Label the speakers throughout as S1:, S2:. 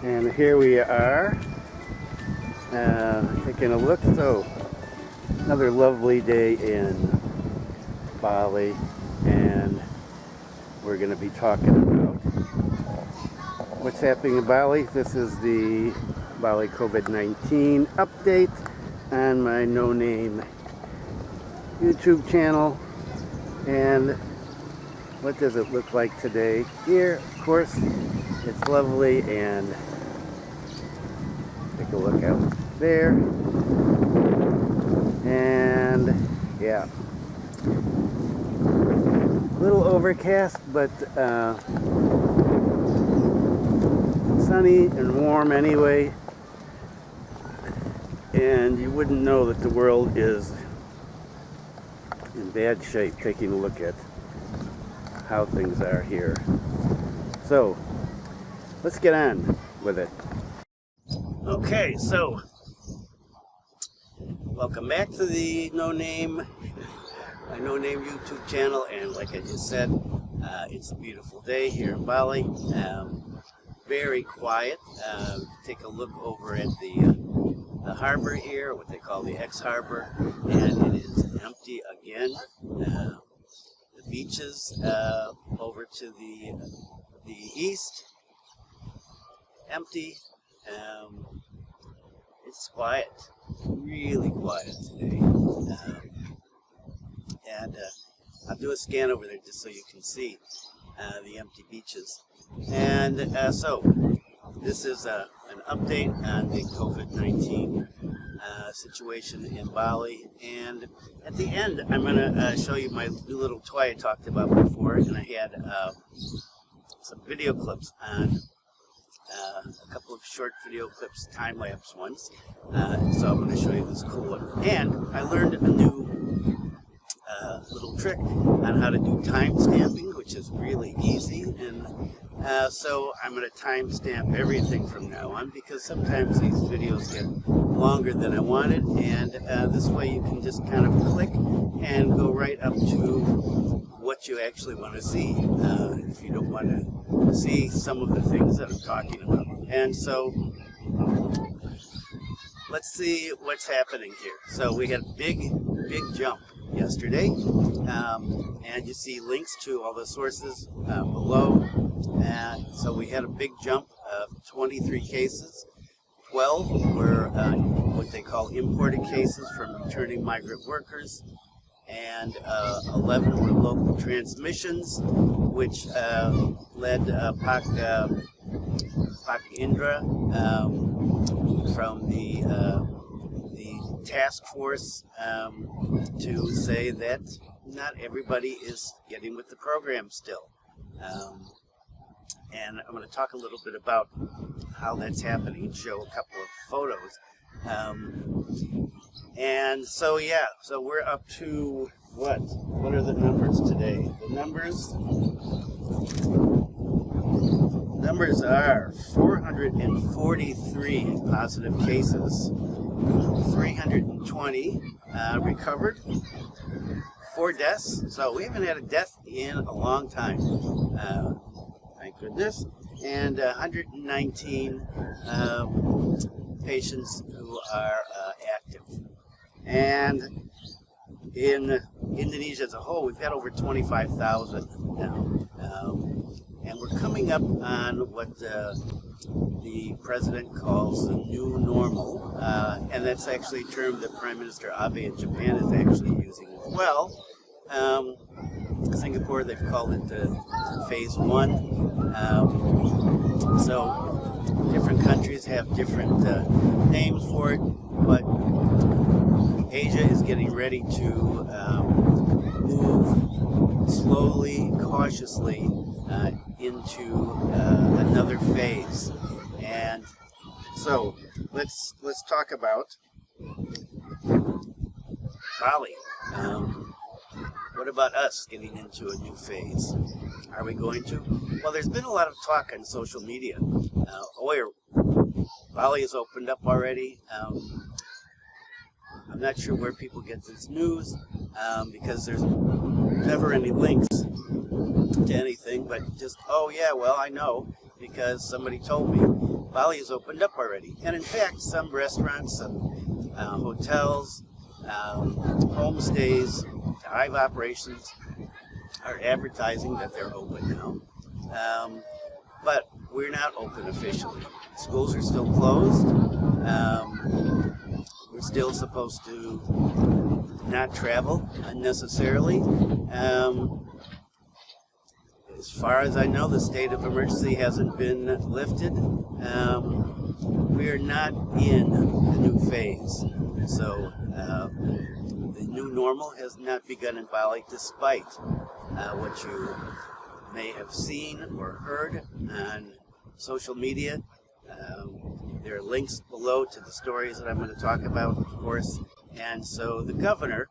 S1: And here we are, taking a look. So, another lovely day in Bali, and we're going to be talking about what's happening in Bali. This is the Bali COVID-19 update on my no-name YouTube channel. And what does it look like today? Here, of course, it's lovely, and take a look out there. And yeah, a little overcast, but sunny and warm anyway. And you wouldn't know that the world is in bad shape taking a look at how things are here. So let's get on with it. Okay, so welcome back to the my no-name YouTube channel. And like I just said, it's a beautiful day here in Bali. Very quiet. Take a look over at the harbor here, what they call the ex-harbor, and it is empty again. The beaches over to the east, empty. It's quiet, really quiet today. And I'll do a scan over there just so you can see the empty beaches. And so this is an update on the COVID-19 situation in Bali. And at the end, I'm going to show you my new little toy I talked about before. And I had some video clips on a couple of short video clips, time-lapse ones. So I'm going to show you this cool one. And I learned a new little trick on how to do time stamping, which is really easy. And so I'm going to time stamp everything from now on, because sometimes these videos get longer than I wanted, and this way you can just kind of click and go right up to what you actually want to see if you don't want to see some of the things that I'm talking about. And so let's see what's happening here. So we had a big jump yesterday, and you see links to all the sources below. And so we had a big jump of 23 cases. 12 were what they call imported cases from returning migrant workers, and 11 were local transmissions, which led Pak Indra from the task force to say that not everybody is getting with the program still. And I'm going to talk a little bit about how that's happening and show a couple of photos. And so yeah, so we're up to what? What are the numbers today? The numbers are 443 positive cases, 320 recovered, 4 deaths. So we haven't had a death in a long time. Thank goodness. And 119 patients who are active. And in Indonesia as a whole, we've got over 25,000 now. And we're coming up on what the president calls the new normal. And that's actually a term that Prime Minister Abe in Japan is actually using as well. Singapore, they've called it phase 1. So different countries have different names for it, but Asia is getting ready to move slowly, cautiously into another phase. And so let's talk about Bali. What about us getting into a new phase? Are we going to? Well, there's been a lot of talk on social media. Bali has opened up already. I'm not sure where people get this news because there's never any links to anything, but just, oh yeah, well, I know because somebody told me. Bali has opened up already. And in fact, some restaurants, some hotels, homestays, dive operations are advertising that they're open now. But we're not open officially. Schools are still closed. We're still supposed to not travel unnecessarily. As far as I know, the state of emergency hasn't been lifted. We are not in the new phase. So the new normal has not begun in Bali, despite what you may have seen or heard on social media. There are links below to the stories that I'm going to talk about, of course. And so the governor,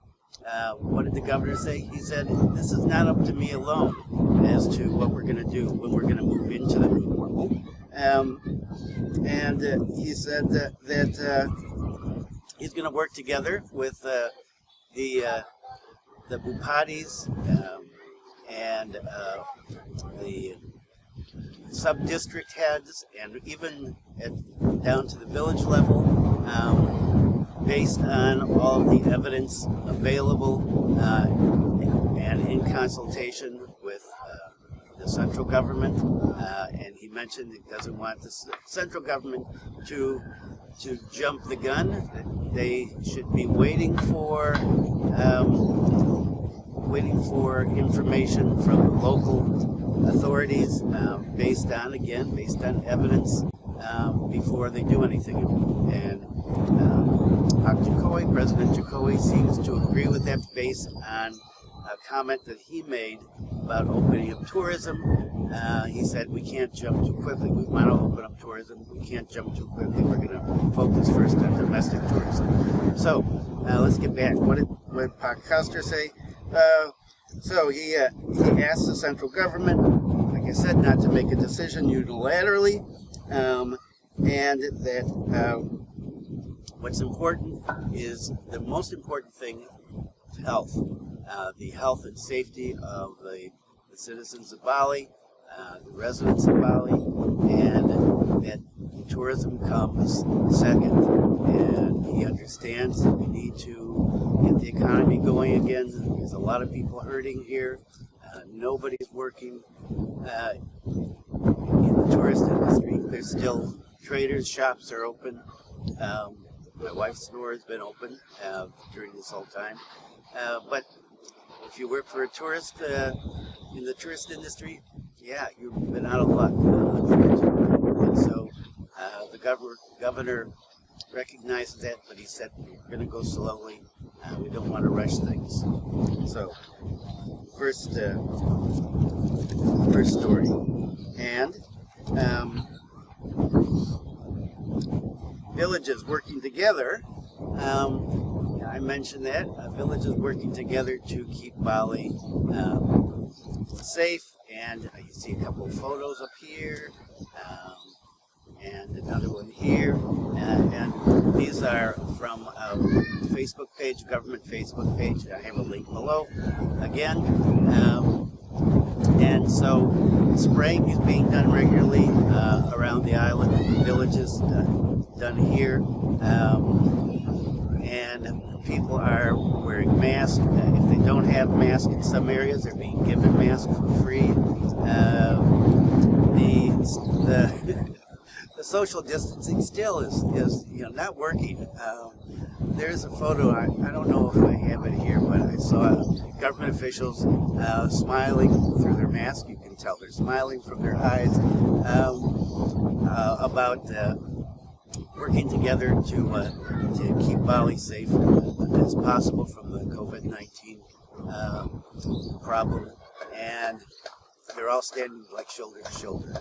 S1: what did the governor say? He said, this is not up to me alone as to what we're going to do when we're going to move into the new normal. And he said that he's going to work together with the Bupatis and the sub-district heads, and even down to the village level, based on all of the evidence available and in consultation with the central government. And he mentioned he doesn't want the central government to jump the gun, that they should be waiting for information from local authorities based on evidence before they do anything. And President Jokowi seems to agree with that based on a comment that he made about opening up tourism. He said we can't jump too quickly. We want to open up tourism. We can't jump too quickly. We're going to focus first on domestic tourism. So let's get back. What did Koster say? So he asked the central government, like I said, not to make a decision unilaterally, and that what's important is, the most important thing, health. The health and safety of the citizens of Bali, the residents of Bali, and that tourism comes second. And he understands that we need to get the economy going again. There's a lot of people hurting here. Nobody's working in the tourist industry. There's still traders' shops are open. My wife's store has been open during this whole time. But if you work for a tourist in the tourist industry, yeah, you've been out of luck, unfortunately. And so the governor recognizes that, but he said we're going to go slowly. We don't want to rush things. So, first story, and villages working together. I mentioned that villages working together to keep Bali safe, and you see a couple of photos up here, and another one here, and these are from a Facebook page, government Facebook page. I have a link below again, and so spraying is being done regularly around the island, villages done here, and people are wearing masks. If they don't have masks in some areas, they're being given masks for free. The social distancing still is not working. There's a photo, I don't know if I have it here, but I saw government officials smiling through their mask. You can tell they're smiling from their eyes about working together to keep Bali safe as possible from the COVID-19 problem, and they're all standing like shoulder to shoulder.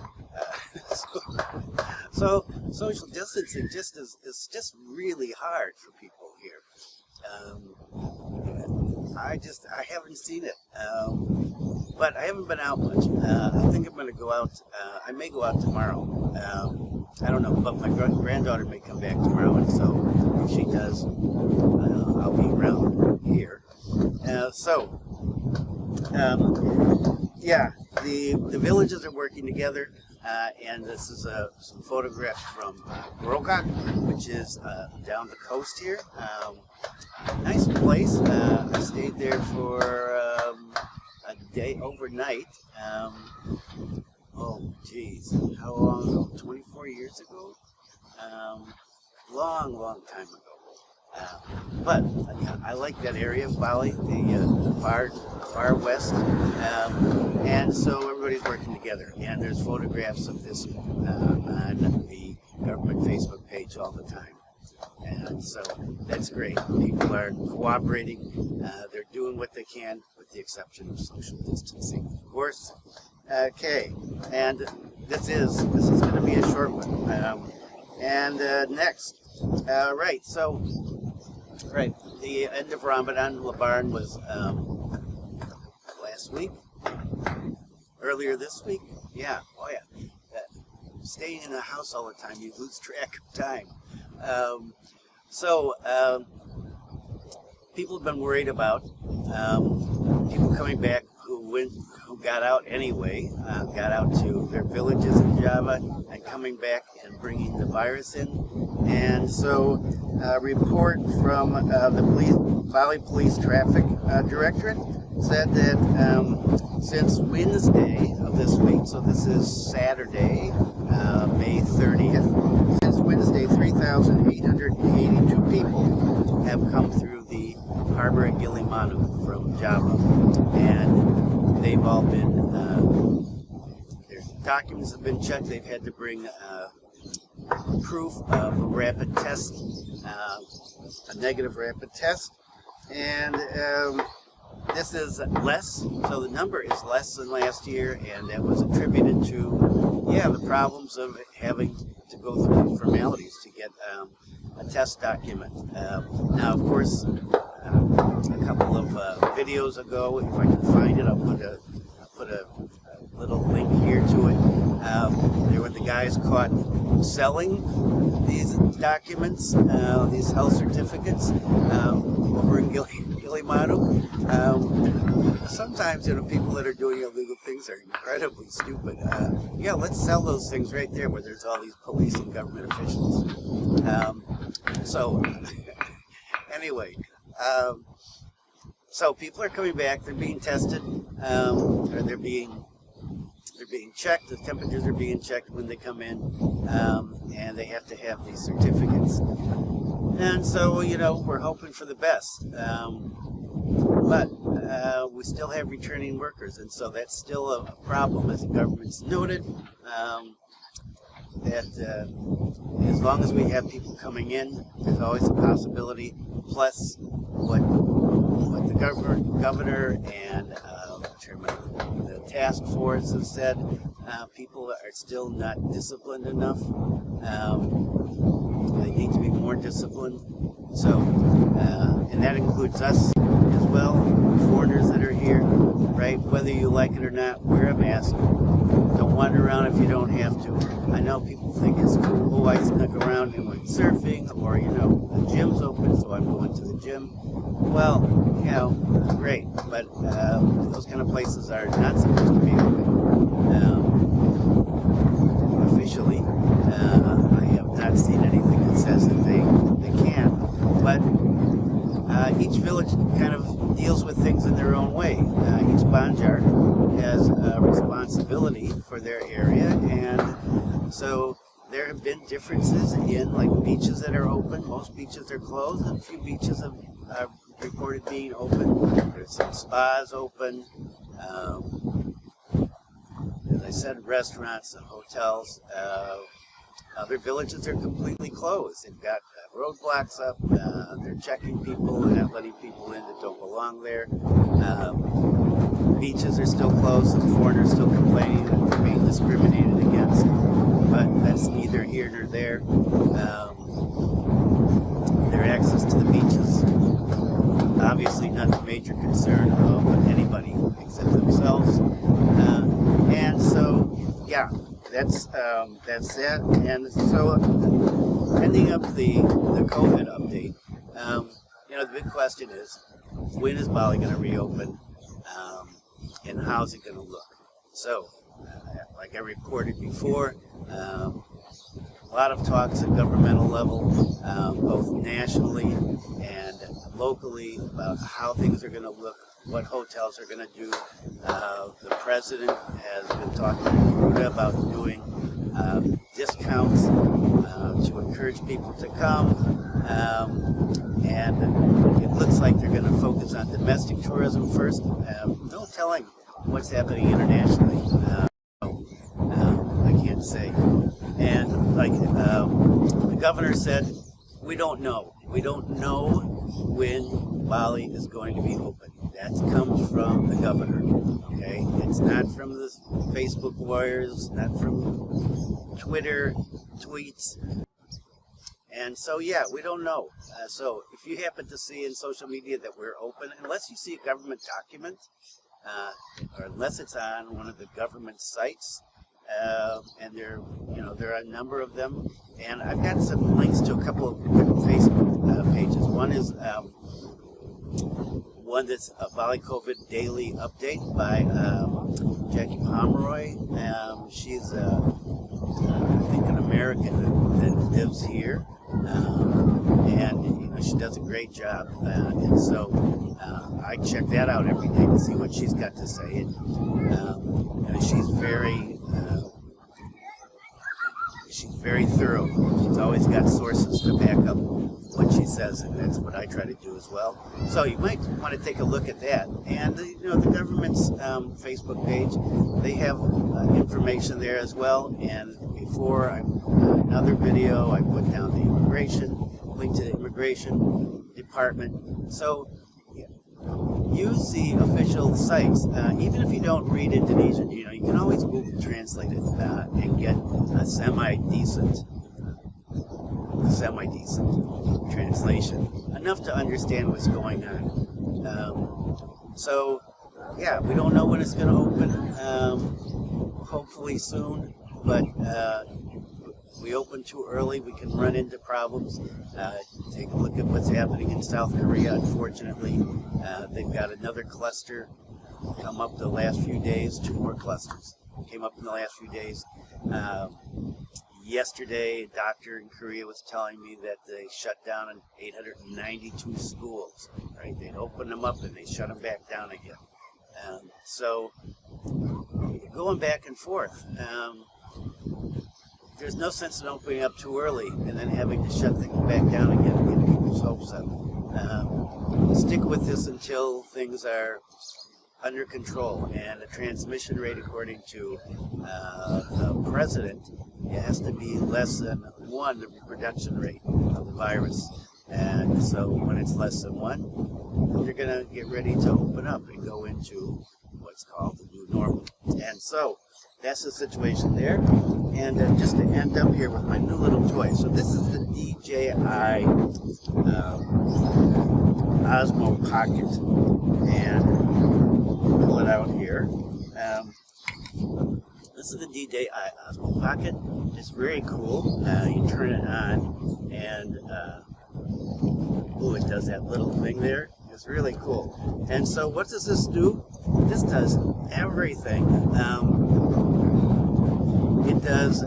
S1: So social distancing is just really hard for people here. I haven't seen it, but I haven't been out much. I think I'm going to go out. I may go out tomorrow. I don't know, but my granddaughter may come back tomorrow, and so if she does, I'll be around here. yeah, the villages are working together, and this is some photographs from Brogan, which is down the coast here. Nice place. I stayed there for a day overnight. Oh, geez, how long ago? 24 years ago? Long time ago. But I like that area of Bali, the far west, and so everybody's working together. And there's photographs of this on the government Facebook page all the time. And so that's great. People are cooperating. They're doing what they can, with the exception of social distancing, of course. Okay, and this is going to be a short one. Next, right. So, right, the end of Ramadan, Lebaran was last week, earlier this week. Yeah, oh yeah. Staying in the house all the time, you lose track of time. People have been worried about people coming back who got out anyway, got out to their villages in Java and coming back and bringing the virus in. And so a report from the Bali Police Traffic Directorate said that since Wednesday of this week, so this is Saturday, May 30th, since Wednesday, 3,882 people have come through the harbor at Gilimanuk from Java, and they've all been, their documents have been checked. They've had to bring proof of a rapid test, a negative rapid test, and this is less, so the number is less than last year, and that was attributed to, yeah, the problems of having to go through formalities to get a test document. Now, of course, a couple of videos ago, if I can find it, I'll put a little link here to it. There were the guys caught selling these documents, these health certificates, over in Gilimanuk. Sometimes, people that are doing illegal things are incredibly stupid. Yeah, let's sell those things right there where there's all these police and government officials. Anyway, so people are coming back. They're being tested, or they're being checked. The temperatures are being checked when they come in, and they have to have these certificates. And so, we're hoping for the best. But we still have returning workers, and so that's still a problem, as the government's noted, that as long as we have people coming in, there's always a possibility, plus what the governor and chairman of the task force have said, people are still not disciplined enough. They need to be more disciplined. So, and that includes us as well, foreigners that are here, right? Whether you like it or not, wear a mask. Don't wander around if you don't have to. I know people think it's cool. Oh, I snuck around and went surfing, or the gym's open, so I'm going to the gym. Well, great, but those kind of places are not supposed to be open officially. I have not seen anything that says that they can, but each village kind of deals with things in their own way. Each banjar has a responsibility for their area, and so there have been differences in, like, beaches that are open. Most beaches are closed, and a few beaches have reported being open. There's some spas open. As I said, restaurants and hotels. Other villages are completely closed. They've got roadblocks up. They're checking people and not letting people in that don't belong there. Beaches are still closed. Some foreigners still complaining that they're being discriminated against. But that's neither here nor there. Their access to the beaches, obviously not a major concern of anybody except themselves. And so, yeah, that's that. And so, ending up the COVID update, the big question is, when is Bali going to reopen, and how's it going to look? So, like I reported before, a lot of talks at governmental level, both nationally and locally, about how things are going to look, what hotels are going to do. The president has been talking to Ruda about doing discounts to encourage people to come, and it looks like they're going to focus on domestic tourism first. No telling what's happening internationally. I can't say. And like the governor said, we don't know. We don't know when Bali is going to be open. That comes from the governor. Okay, it's not from the Facebook warriors, not from Twitter tweets. And so, yeah, we don't know. So if you happen to see in social media that we're open, unless you see a government document, or unless it's on one of the government sites, and there are a number of them, and I've got some links to a couple of different Facebook pages. One is one that's a Bali COVID daily update by Jackie Pomeroy. She's I think an American that lives here, and she does a great job, and so I check that out every day to see what she's got to say, and she's very thorough. She's always got sources to back up what she says, and that's what I try to do as well. So you might want to take a look at that. And the government's Facebook page, they have information there as well. And before another video, I put down the link to the immigration department. So use the official sites. Even if you don't read Indonesian, you can always Google Translate it and get a semi-decent translation, enough to understand what's going on. So, yeah, we don't know when it's going to open. Hopefully soon, but we open too early, we can run into problems. Take a look at what's happening in South Korea. Unfortunately, they've got another cluster come up the last few days. 2 more clusters came up in the last few days. Yesterday, a doctor in Korea was telling me that they shut down 892 schools. Right? They'd open them up and they shut them back down again. So, going back and forth. There's no sense in opening up too early and then having to shut things back down again and get people's hopes up. Stick with this until things are under control, and the transmission rate, according to the president, it has to be less than 1, the reproduction rate of the virus. And so when it's less than 1, they're going to get ready to open up and go into what's called the new normal. And so that's the situation there. And just to end up here with my new little toy. So this is the DJI Osmo Pocket, and pull it out here. This is the DJI Osmo Pocket. It's very cool. You turn it on, and it does that little thing there. It's really cool. And so what does this do? This does everything. It does,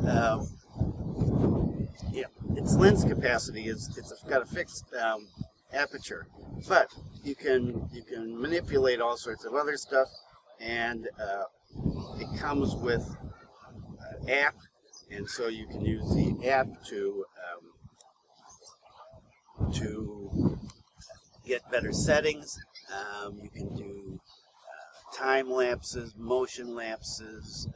S1: its lens capacity it's got a fixed aperture, but you can manipulate all sorts of other stuff, and it comes with an app, and so you can use the app to get better settings. You can do time lapses, motion lapses,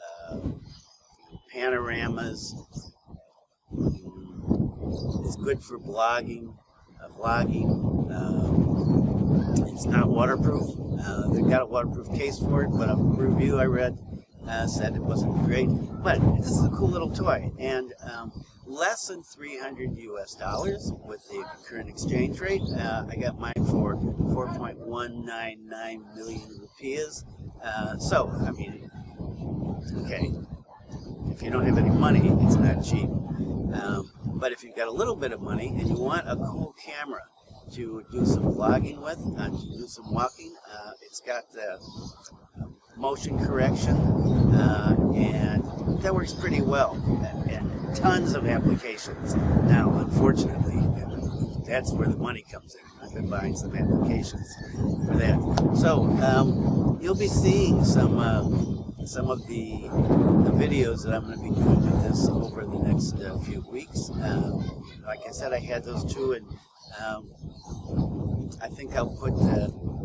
S1: panoramas. It's good for blogging, vlogging. It's not waterproof. They've got a waterproof case for it, but a review I read said it wasn't great. But this is a cool little toy, and less than $300 US with the current exchange rate. I got mine for 4.199 million rupees. So, I mean, okay, if you don't have any money, it's not cheap. But if you've got a little bit of money and you want a cool camera to do some vlogging with, to do some walking, it's got motion correction, and that works pretty well, and tons of applications. Now, unfortunately, that's where the money comes in. I've been buying some applications for that. So you'll be seeing some of the videos that I'm going to be doing with this over the next few weeks. Like I said, I had those two, and I think I'll put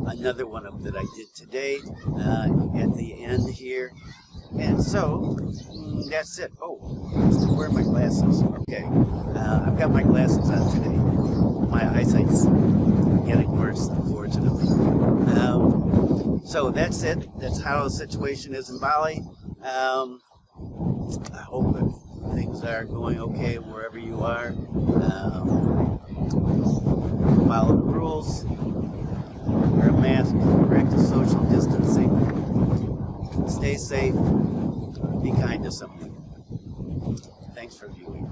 S1: another one up that I did today at the end here. And so that's it. Oh, where are my glasses? Okay, I've got my glasses on today. My eyesight's getting worse, unfortunately. So that's it. That's how the situation is in Bali. I hope that things are going okay wherever you are. Follow the rules. Wear a mask. Practice social distancing. Stay safe. Be kind to somebody. Thanks for viewing.